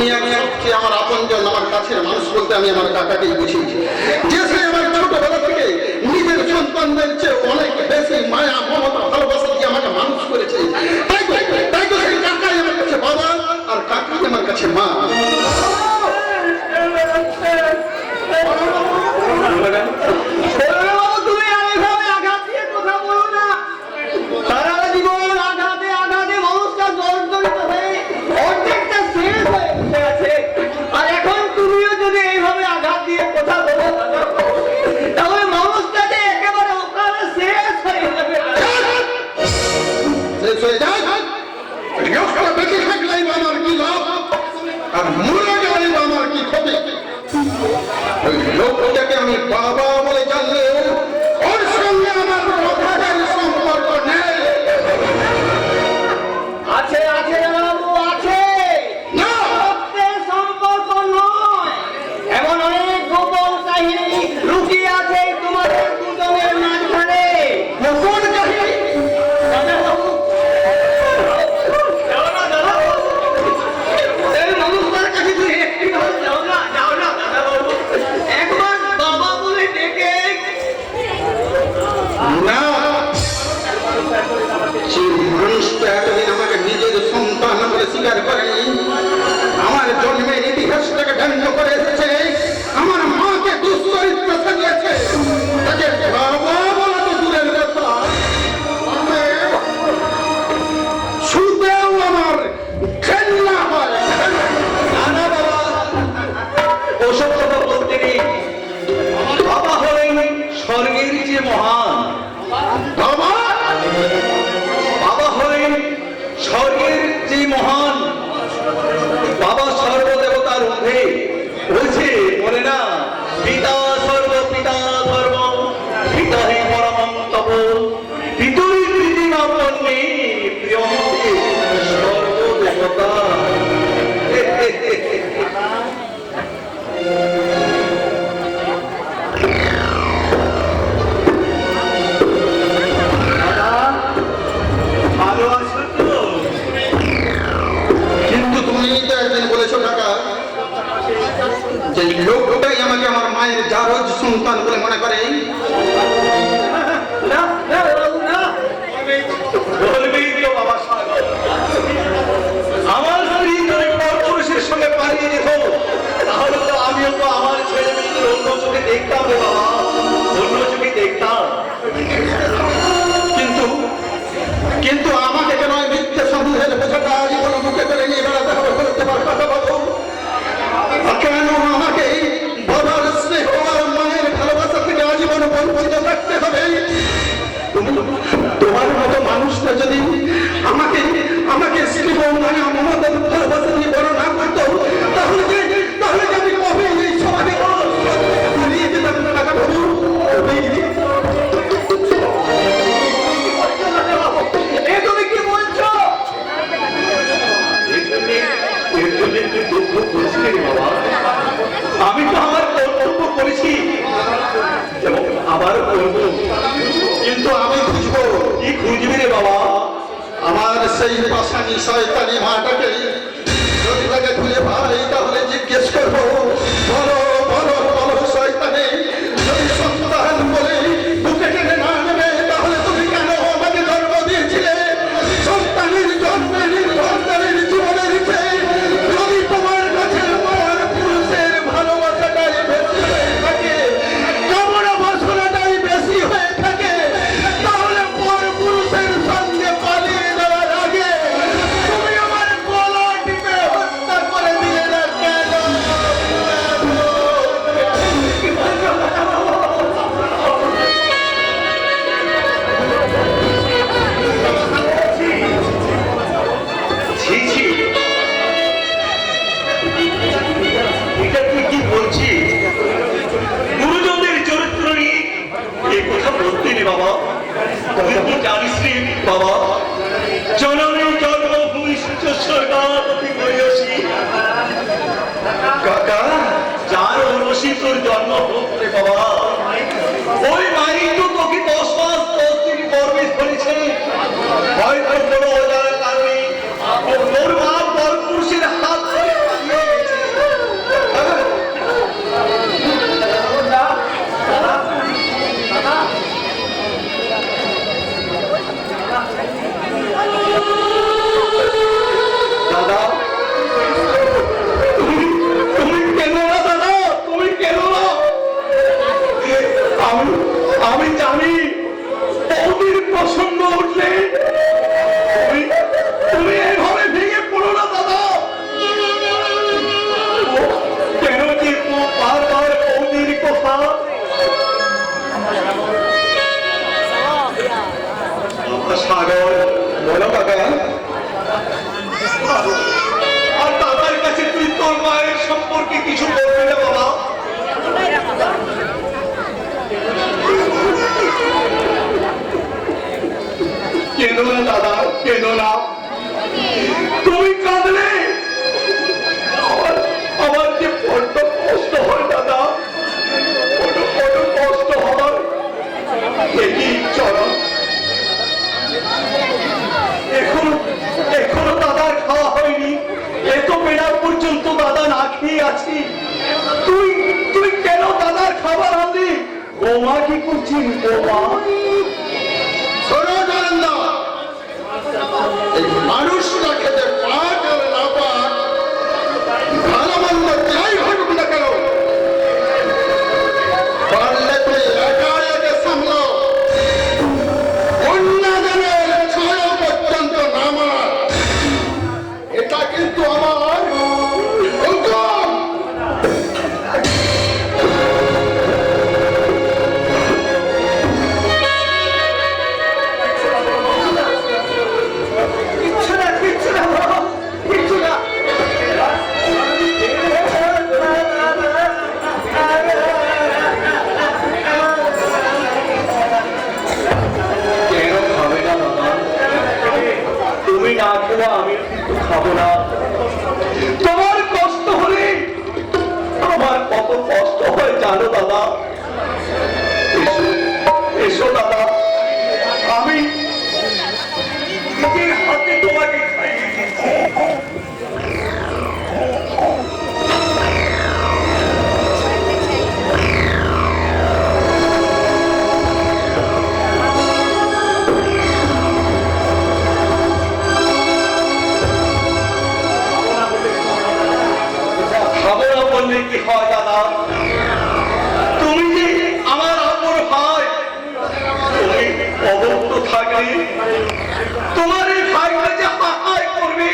দুনিয়ার সবচেয়ে আমার আপনজন, আমার কাছের মানুষ বলতে আমি আমার কাকাকেই বুঝি, যে সে আমার ছোটবেলা থেকে নিজের সন্তানদের চেয়ে অনেক বেশি মায়া মমতা ভালোবাসা দিয়ে আমাকে মানুষ করেছে। তাই তো সেই কাকাই আমার কাছে বাবা আর কাকাই আমার কাছে মা। লোকটাকে আমি বাবা বলে জানলেও ওর সঙ্গে আমার রক্তের সম্পর্ক নেই। আছে আছে বাবু, আছে না, রক্তের সম্পর্ক নয়, এমন অনেক গোপন কাহিনী লুকিয়ে আছে তোমাদের দুজনের মাঝখানে। গোপন কাহিনী? এই মানুষটার কাছে তুই একটি যাও না, যাও না দাদা বাবু, একবার বাবা বলে ডেকে। না, সেই মানুষটা এতদিন আমাকে নিজের সন্তান বলে স্বীকার করেনি, আমার জন্মের ইতিহাসটাকে ব্যঙ্গ করে এসেছে, আমার মাকে দুশ্চরিত্র সাজিয়েছে, তাকে বাবা বলা তো দূরের কথা, শুধুও আমার ঘেন্না হয়। না না বাবা, ওসব কথা বলতে নেই। বাবা হলেন স্বর্গের যে মহান, বাবা বাবা হলেন স্বর্গের যে মহান, বাবা সর্বদেবতার ঊর্ধ্বে। বলছে বলে না, পিতা সর্ব পিতা ধর্ম, পিতা হে পরমং তপ, পিতুরি প্রীতিমা পন্নে প্রিয়ন্তে সর্বদেবতা। ভালো আছো তো? কিন্তু তুমি তো একদিন বলেছো কাকা, যে লোকটাই আমাকে আমার মায়ের জারজ সন্তান বলে মনে করে। না না বাবু, না বলবেই তো বাবা সাগর। আমার স্ত্রী যদি পরপুরুষের সঙ্গে পালিয়ে যেত, তাহলে তো আমিও তো আমার ছেলে মেয়েদের অন্য চোখে দেখতাম রে বাবা, অন্য চোখে দেখতাম। কিন্তু কিন্তু আমাকে কেন ওই মিথ্যে সন্দেহের বোঝাটা জীবন মুখে করে নিয়ে বেড়াতে হবে বলতে পারো কথা বলো? কেন আমাকে বাবার স্নেহ আর মায়ের ভালোবাসা থেকে আজীবন বঞ্চিত থাকতে হবে? তোমার মতো মানুষটা যদি আমাকে আমাকে স্নেহ মায়া মমতার ভালোবাসা দিয়ে বড় না করতো, তাহলে যে আমি কবে এই সমাজে হারিয়ে যেতাম না কাকা বাবু। এ তুমি কি বলছো? দুঃখ করছি রে বাবা, আমি তো আমার কর্তব্য করেছি এবং আবার করব। কিন্তু আমি খুঁজবো, কি খুঁজবি রে বাবা? আমার সেই পাশানি শয়তানি মাটাকে যদি তাকে খুঁজে পাই, তাহলে জিজ্ঞেস করবো, বলো বলো বলো শয়তানি, যদি সন্তান বলে বুকে টেনে না নেবে, তাহলে তুমি কেন আমাকে জন্ম দিয়েছিলে? সন্তানের জন্মের সন্তানের জীবনের চেয়ে যদি তোমার কাছে আমার পুরুষের ভালোবাসাটাই বেশি হয়ে থাকে, কামনা বাসনাটাই বেশি হয়ে থাকে, তাহলে পর পুরুষের সঙ্গে পালিয়ে যাওয়ার আগে তুমি আমার গলা টিপে হত্যা করে দিলে না কেন? ছি ছি, এটা তুই কি বলছিস? গুরুজনদের চরিত্র নিয়ে এই কথা বলতে রে বাবা। তুই কি জানিস রে বাবা, জননী জন্মভূমি স্বর্গাপতি মহিষী কাকা, যার অনুষী তোর জন্ম হোক রে বাবা, ওই মায়ের তো তোকে 10 মাস 10 দিন গর্ভে ধরেছে। হয়তো কোনো অজানা কারণে তোর মা পরপুরুষের হাত ধরে তুমি কাঁদলে আমার যে বড্ড কষ্ট হয় দাদা, বড্ড কষ্ট হয়। দেখি চলো, এখনো দাদার খাওয়া হয়নি, এত বেলা পর্যন্ত দাদা না খেয়ে আছি। তুই কেন দাদার খাবার আনলি? বৌমা কি করছিস? বৌমা শোনো জানেন, এই মানুষটা খেতে পাক আর না পাক, ভালো মন্দ যাই হোক না কেন, পারলে তুই একা একা সামলাও, অন্যজনের ছয় পর্যন্ত নামা। এটা কিন্তু আমার হুকুম। কিচ্ছু না বাবা, কিচ্ছু না। কেন খাবে না বাবা? তুমি না খেলে আমি কিন্তু খাবো না। তোমার কষ্ট হলে আমার কত কষ্ট হয় জানো দাদা? এসো দাদা, আমি নিজের হাতে তোমাকে খাইয়ে দিচ্ছি। খাবো না বললে কি হয় দাদা? তুমি যে আমার আপন ভাই, তুমি অবক্ত থাকলে তোমার এই ভাইটা যে হাহাই করবে।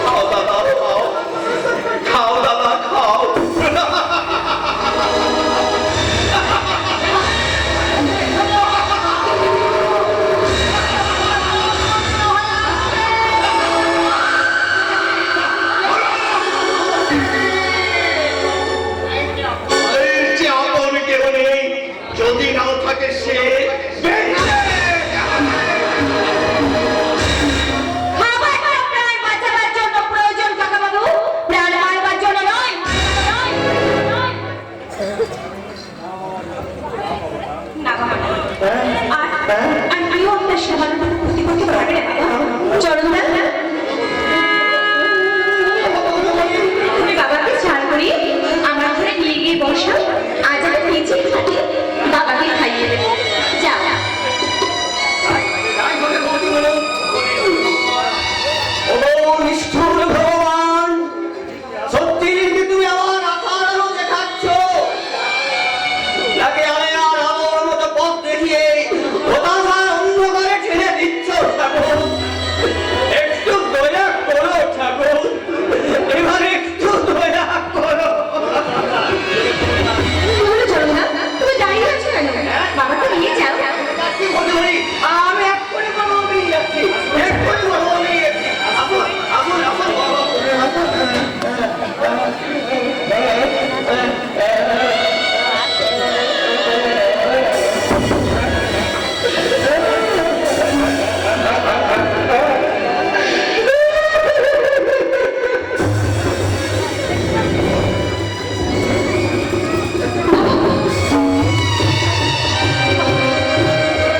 খাও দাদা, খাও, খাও দাদা, খাও। এর যে আপন কেউ নেই, যদি নাও থাকে সে বেঁচে। খাবারটা প্রাণ বাঁচাবার জন্য প্রয়োজন কাকাবাবু, প্রাণ মারবার জন্য নয়। না বাবা, আর কেউ আপনার সামান্য ক্ষতি করতে পারবে না বাবা। চলুন না, তুমি বাবাকে স্নান করিয়ে আমার ঘরে নিয়ে গিয়ে বসো। আজ আমি নিজে খাটি বাবাকে খাইয়ে দেবো। যাও। ও নিষ্ঠুর ভগবান, সত্যি কি তুমি আমার আশার আলো দেখাচ্ছ? নাকি আমি আর আমার মতো পথ দেখিয়ে হতাশার অন্ধকারে ঠেলে দিচ্ছ ঠাকুর? একটু দয়া করো ঠাকুর, এবার একটু দয়া করো। তাহলে চলো না, তুমি দাঁড়িয়ে আছো কেন? বাবাকে নিয়ে যাও। আমি এক্ষুনি বাবা নিয়ে যাচ্ছি, এক্ষুনি বাবা নিয়ে যাচ্ছি। আসুন, আসুন, আসুন বাবা।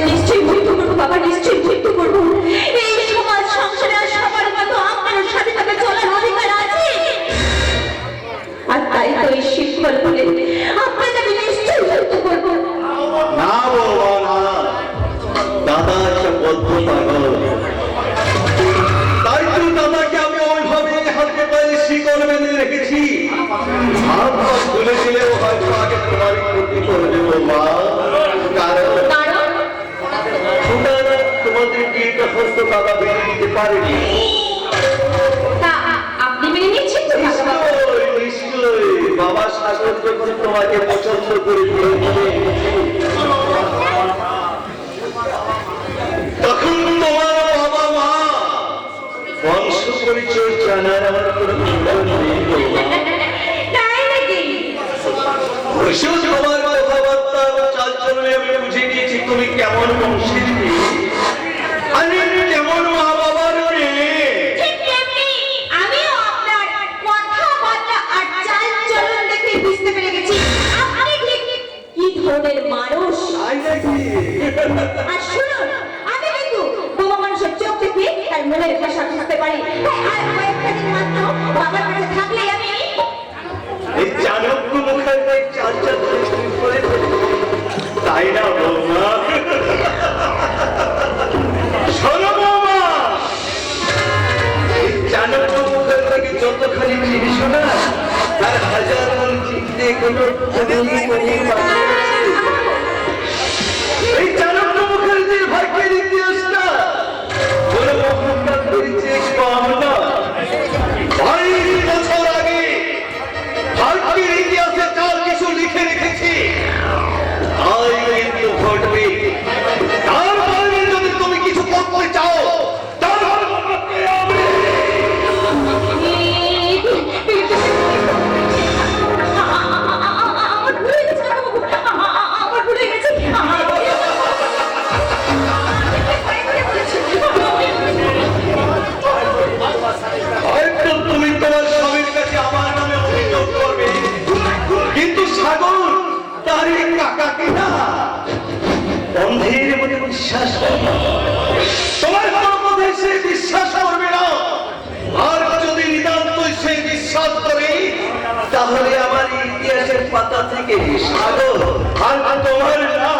নিশ্চয়ই মৃত্যু করবো বাবা, নিশ্চয়ই মৃত্যু করবো। এই সমাজ সংসারে আর সবার মতো আপনার স্বাধীনভাবে চলার অধিকার আছে। আর তাই তো এই শিবফল বলে আপনাকে আমি নিশ্চয়ই মৃত্যু করবো। না বাবা, না, দাদা একটা বদ্ধ পাগল। তাই তো দাদাকে আমি ওইভাবে হাতে পায়ে শিকল বেঁধে রেখেছি। হাত পা তুলে দিলেও হয়তো আগে তোমার ক্ষতি করবে বাবা। কারণ কারণ তোমাদের বিয়েটা হস্ত দাদা বেঁধে দিতে পারেনি। তা আপনি মেনে নিচ্ছেন তো কাকাবাবু? নিশ্চয়ই, নিশ্চয়ই। বাবা সাগর যখন তোমাকে পছন্দ করে দিয়েছে, তখন তোমার বাবা মা বংশ পরিচয় জানার আমার কোনো প্রয়োজন নেই বাবা। তাই নাকি? অবশ্য তোমার কথাবার্তা চালচলনে আমি বুঝে গিয়েছি তুমি কেমন বংশের মেয়ে। আরে কেমন মা বাবার সুখের বাসা খুঁজতে পারি। আর কয়েকটা দিন মাত্র বাবার কাছে থাকলেই আমি এই চাণক্য মুখের চার্জার করে তাই না বৌমা? শোনো বৌমা, এই চাণক্য মুখের থেকে যতখানি জিনিস না তার হাজার মন চিনতে কোনো এই চাণক্য মুখের যে ভাগ্যের ইতিহাসটা কোনো মহাত্মা করেছে কম না। 22 বছর আগে ভারতের ইতিহাসে যা কিছু লিখে রেখেছি তাই কিন্তু ঘটবে। তার বাইরে যদি তুমি কিছু করতে চাও তাহলে আমার ভুলে গেছে বাবু, আমার ভুলে গেছে। হয়তো তুমি তোমার স্বামীর কাছে আমার নামে অভিযোগ করবে, কিন্তু সাগর তার এই কাকাকে না বন্ধের মধ্যে বিশ্বাস করবে। তোমার কোনো কথায় সে বিশ্বাস করবে না। আর যদি নিতান্তই সে বিশ্বাস করে তাহলে আমার ইতিহাসের পাতা থেকে সাগর আর তোমার না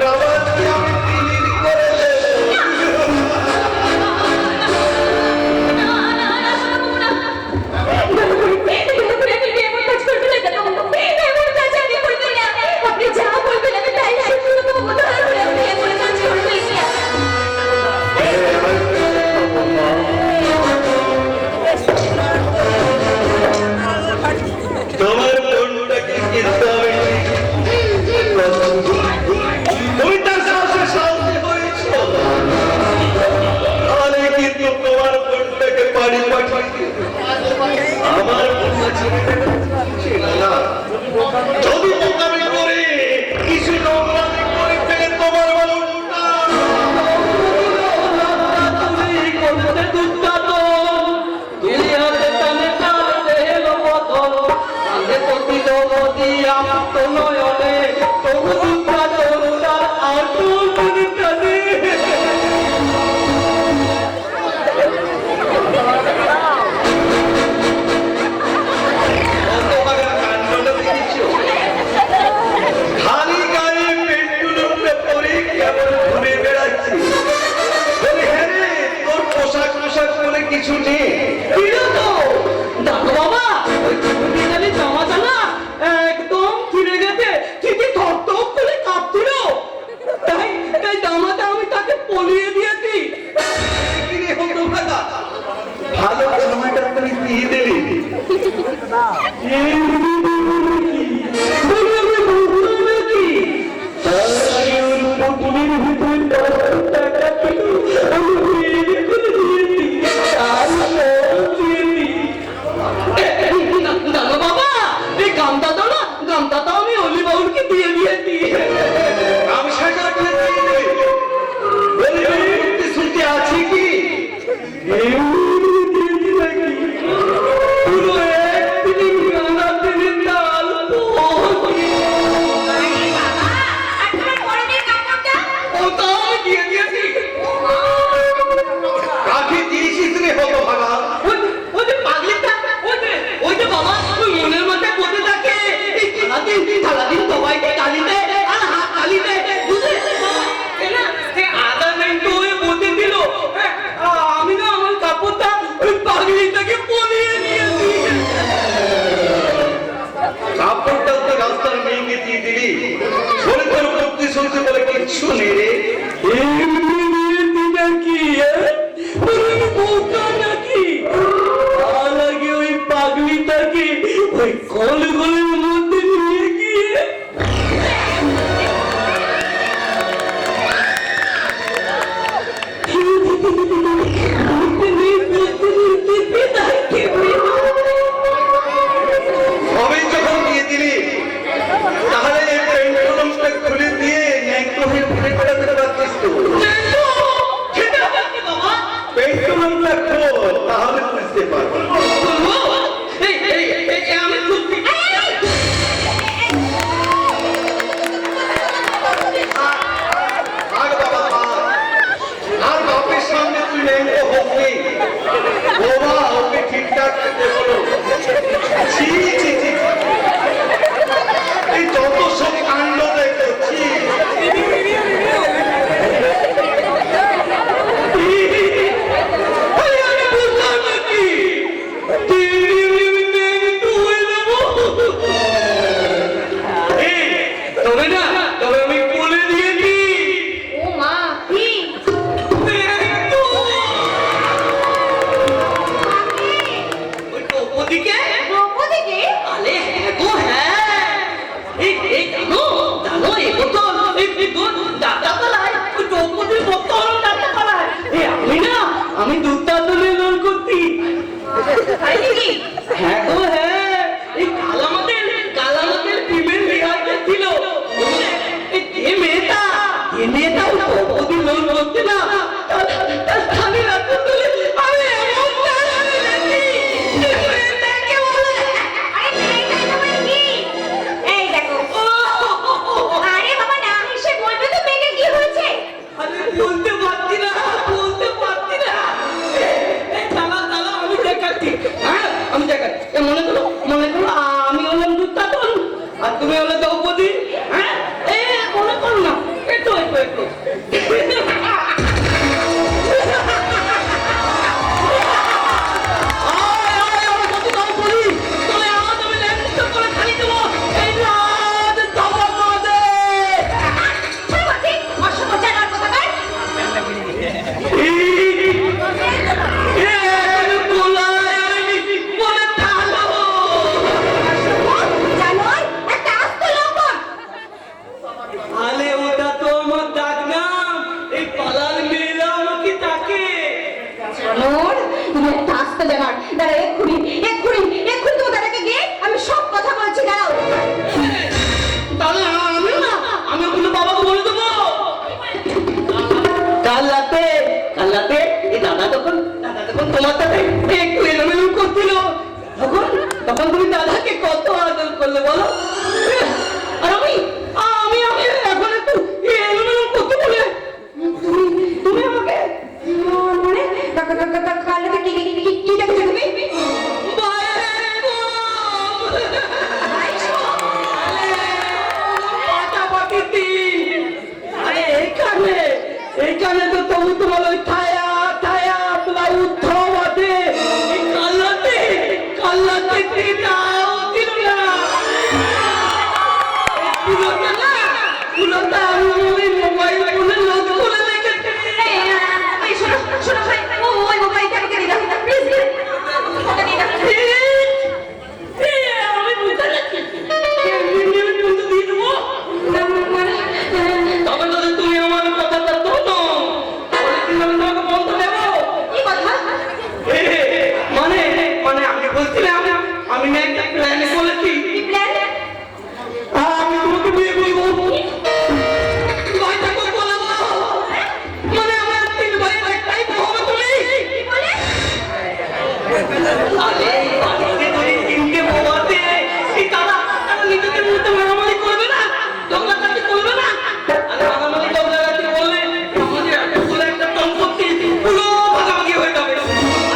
রাবাতকে আমি বিলীন করে দেব। আপনি যা বলবেন আমি তাই শুনবো। এমন কাজ করবেন না। তোমার বোনটাকে কিন্তু আমি তুমি তার সাহসে সাহসী হয়েছ, তাহলে কিন্তু তোমার বোনটাকে বাড়ি পাঠিয়ে আমার ছিল না। যদি বোকামি করে কিছু নোংরামি করে ফেলে তোমার বোনটা খালি গায়ে পেন্টুলুমটা পরে কেমন ঘুরে বেড়াচ্ছি। বলি, হ্যাঁ রে, তোর পোশাক পোশাক বলে কিছু নেই। একদম ফিরে গেছে, ঠিকই থরথর করে কাঁপছিল। তাই জামাটা আমি তাকে পরিয়ে দিয়েছি। কি রে হতভাগা, ভালো জামাটা তুই দিয়ে দিলি। বলি আমি বুঝলাম নাকি? তাই ওর পুকুরের ভিতরে 10 টাকা ছিল, আমি বিয়ে করে দিয়েছি। আর সব দিয়েছি। জানো বাবা, এই গামটা তো না, গামটা তো আমি অলি বাবুকে দিয়ে দিয়েছি। আমি সেটা করে দিয়ে দিলি। বলি, সত্যি সত্যি আছে কি? পুরো 1 দিন গানা দিনের ডাল ওটা আমি দিয়ে দিয়েছি। কাকে দিয়েছিস রে হতভাগা? ওই যে পাগলিটা, ওই যে বাবা, ওই মনের মাথায় বসে থাকে, এই সারাদিন সবাইকে গালি দেয় আর হাত গালি দেয়, বুঝলে? আধা মিনিট হয়ে বসে দিল, আমি না আমার কাপড়টা ওই পাগলিটাকে পরিয়ে দিয়েছি। কাপড়টা তো রাস্তার মেয়েকে দিয়ে দিলি। বলে তোর ভক্তি শুনতে বলে কিচ্ছু নেই রে। এমনি দিয়েছি নাকি? আমি বোকা নাকি? তার আগে ওই পাগলিটাকে ওই কলগলের মধ্যে নিয়ে গিয়ে সবই যখন দিয়ে দিলি তাহলে এই পেন্টুলমটা খুলে দিয়ে ন্যাংটো হয়ে ঘুরে বেড়াতে পারতিস তো। পেন্টুলমটা খোল, তাহলে বুঝতে পারবি। আমি সত্যি আর বাবা থাক। আর বাপের সামনে তুই ন্যাংটো হোক নেই। দাদুলে লোন করতি। তাই নাকি? হ্যাঁ গো হ্যাঁ, এই কালামাতের ফিমেল রিহার্সাল ছিল। বুঝলে? এই মেয়েটা ওই দ্রৌপদী লোন করতে না, তার স্বামী রাখতে তুলে আমি এমন টাকা দিয়েছি, এই মেয়েটাকে বলে, আরে তাই তোমার কি? এই দেখো। আরে বাবা না হেসে বলবে তো মেয়েকে কি হয়েছে? আমি বলতে পারছি না। এই দাঁড়াও, আমি দেখাচ্ছি। হ্যাঁ, আমি দেখাচ্ছি। মনে করো আমি হলাম দুর্যোধন আর তুমি হলে দ্রৌপদী। হ্যাঁ, মনে করো না, একটু। ছোট বাচ্চি, অসভ্য আর কোথাকার? জানোই একটা আস্ত লম্পট। আলে ওটা তো আমার ডাক নাম, এই পালার মেয়েরা আমাকে ডাকে। জানোর তুমি একটা আস্ত জানার। দাঁড়া এক্ষুনি তো দাদাকে গিয়ে আমি সব কথা বলছি, দাঁড়াও। তাহলে আমিও কিন্তু বাবাকে বলে দেবো। কাল রাতে এই দাদা তখন তোমার সাথে একটু এলোমেলো করছিল, তখন তুমি দাদাকে কত আদর করলে বলো। আর আমি এখন একটু এলোমেলো করতে বলে তুমি আমাকে মানে কালকে কি দেখছো তুমি? এইখানে তো তবু তোমার ওই ছায়া তোমার উৎসব আছে। এই কাল্লাতে নাও ছিল না। পুরোটা আমি ওই মোবাইল ফোনে লোড করে রেখেছি। এই শোনো ভাই, ওই মোবাইলটা আমাকে দিয়ে দাও প্লিজ। আমি বুঝতে পারছি এমনি বন্ধু দিয়ে দেবো। তবে যদি তুমি আমার কথাটা শোনো, তাহলে কিন্তু আমি তোমাকে বন্ধ দেবো। কি কথা? মানে আমি বলছিলাম, আমি না একটা প্ল্যান করেছি। কি প্ল্যান? আমি তোমাকে বিয়ে করবো। ভাইটাকে বলাবো। মানে আমার 3 ভাইয়ের একটাই বউ হবে তুমি। কি বলে? আরে বাড়িতে যদি 3টে বউ আছে, এই তারা নিজেদের মধ্যে মারামারি করবে না, ঝগড়াঝাটি করবে না। আরে মারামারি ঝগড়াঝাটি করলে আমাদের এতগুলো একটা সম্পত্তি পুরো ভাগাভাগি হয়ে যাবে।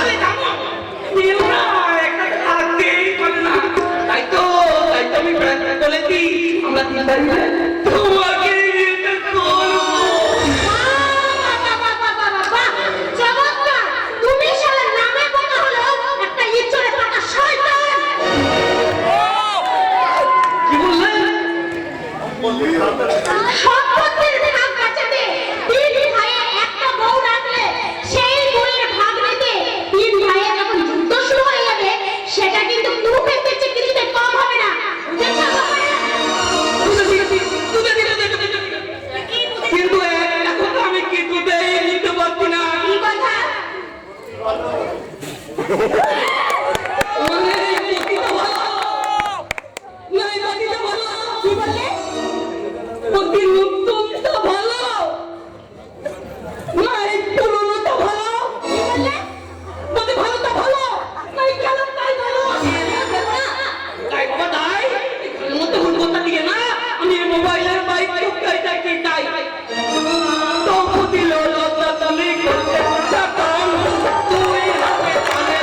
আরে জানো, কেউ না একসাথে থাকতেই পারে না। তাই তো আমি প্ল্যানটা করেছি, আমরা 3 ভাই মিলে তোমাকে বিয়েটা করবো। চমৎকার! তুমি শালা নামে বোকা হলো একটা ইঁচড়ে পাতা শয়তান। কি বললেন? সম্পত্তির ভাগ বাঁচাতে 3 ভাইয়ে একটা বউ রাখলে সেই বউয়ের ভাগ নিতে 3 ভাইয়ের যখন যুদ্ধ শুরু হয়ে যাবে, সেটা কিন্তু মুখের পেছে কিছুতে কম হবে না। বুঝেছো? কিন্তু এখন আমি কিছুতেই নিতে পারছি না। কি কথা? মানে এই পতিতা ভালো, না এই পতিতা ভালো। কি বললে? পতি নতুনটা ভালো, না এই পুরনোটা ভালো। কি বললে? পতি ভালোটা ভালো, না এই কালোটাই ভালো। তাই বাবা তাই এই কালের মধ্যে ভুল কথা দিকে না, আমি এই মোবাইলের বাইক চুপটাই তাই তো পতি লোলতা তুমি করতে চাতাম, তুই হাতে কানে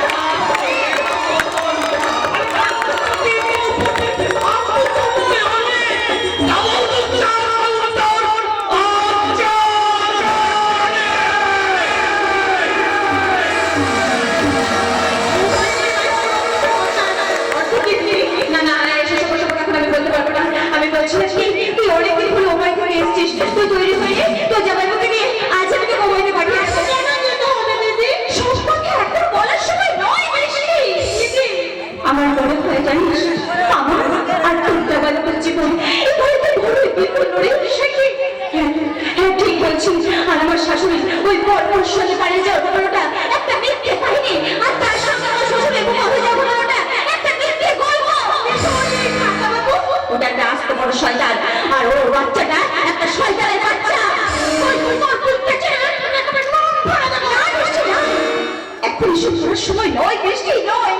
এসব করার সময় নয় বৃষ্টি নয়।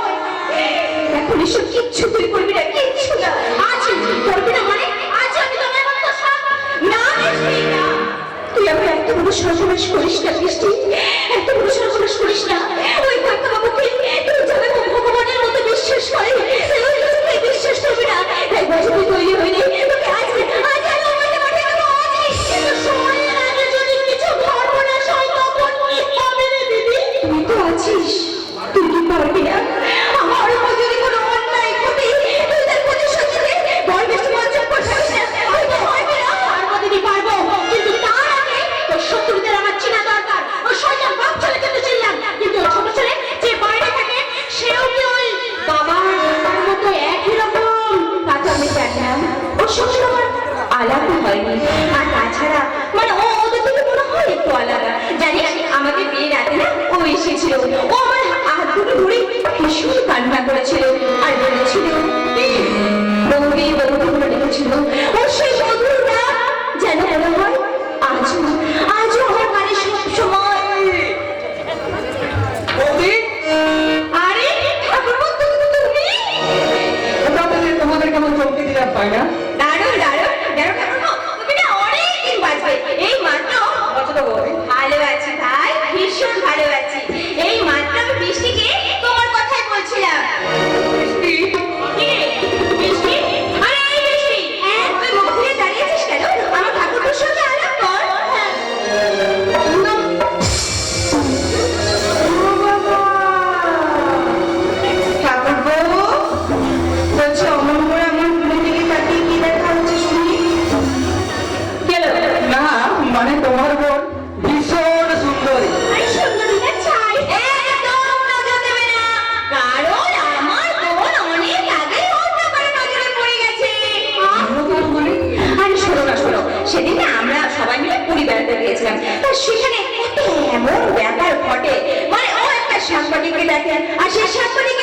এখন এসব কিচ্ছু তুই করবি না, কিচ্ছু না। আজ করবি না মানে আজ আমি তোমার মতো না বৃষ্টি না। তুই আমার এত বড় সর্বনাশ করিস না বৃষ্টি, এত বড় সর্বনাশ করিস না। ওই কয়েকটা বাবুকে তুই যাবে ভগবানের মতো বিশ্বাস করে, তুই বিশ্বাস করবি না। তাই বছর তুই তৈরি হয়নি, তোকে আজ আমি আমাকে মাঠে আমি আজ কিন্তু সময়ের আগে যদি কিছু সর্বনাশ হয় তখন কি হবে রে দিদি? তুই তো আছিস, তুই কি পারবি না? আমার উপর যদি কোনো অন্যায় ক্ষতি তুই তার প্রতিশোধ নিতে বল বেশি মঞ্চন করছিস না, আমি তো পারবি না। পারবো দিদি পারবো, কিন্তু তার আগে তোর শত্রুদের আমার চেনা দরকার। ও শয়তান বাপ ছেলে কিন্তু চিনলাম, কিন্তু ওই ছোট ছেলে যে বাইরে থাকে সেও কি ওই বাবার মতো একই রকম? তা তো আমি জানলাম, ওর সঙ্গে আমার আলাদা হয়নি। আর তাছাড়া মানে ও ওদের থেকে মনে হয় একটু আলাদা। জানিস আমাকে বিয়ে রাতে না ও এসেছিল, ও আমার হাত দুটো ধরে ভীষণ কান্না করেছিল আর বলেছিল বৌদি বৌদি বলে ডেকেছিল। ওর সেই বধুটা যেন মনে হয় আজও আমার কানে সব সময়। বৌদি আরে ঠাকুরপো তুমি তাহলে তোমাদের কেমন চমকে দিলাম তাই না? দাঁড়ো দাঁড়ো দাঁড়ো ঠাকুরপো, তুমি না অনেকদিন বাঁচবে। এই মাত্র কতটা বৌদি? ভালো আছি ভাই, ভীষণ ভালো আছি। এই মাত্র আমি বৃষ্টিকে তোমার কথাই বলছিলাম। বৃষ্টি কি রে, বৃষ্টি? আরে এই বৃষ্টি, হ্যাঁ তুই মুখ ঘুরে দাঁড়িয়ে আছিস কেন? আমার ঠাকুরপোর সঙ্গে আলাপ কর। ঠাকুরপো বলছি অমন করে আমার ফুলের দিকে তাকিয়ে কি দেখা হচ্ছে শুনি? গেল না মানে তোমার বোন ভীষণ সুন্দরী। আরে সুন্দরী না চাই, একদম নজর দেবে না, কারণ আমার বোন অনেক আগে অন্য কারো নজরে পড়ে গেছে। আরে শোনো না শোনো, সেদিন না আমরা সবাই মিলে পুরী বেড়াতে গিয়েছিলাম, তা সেখানে কত এমন ব্যাপার ঘটে। মানে ও একটা সাংবাদিককে দেখে আর সেই সাংবাদিক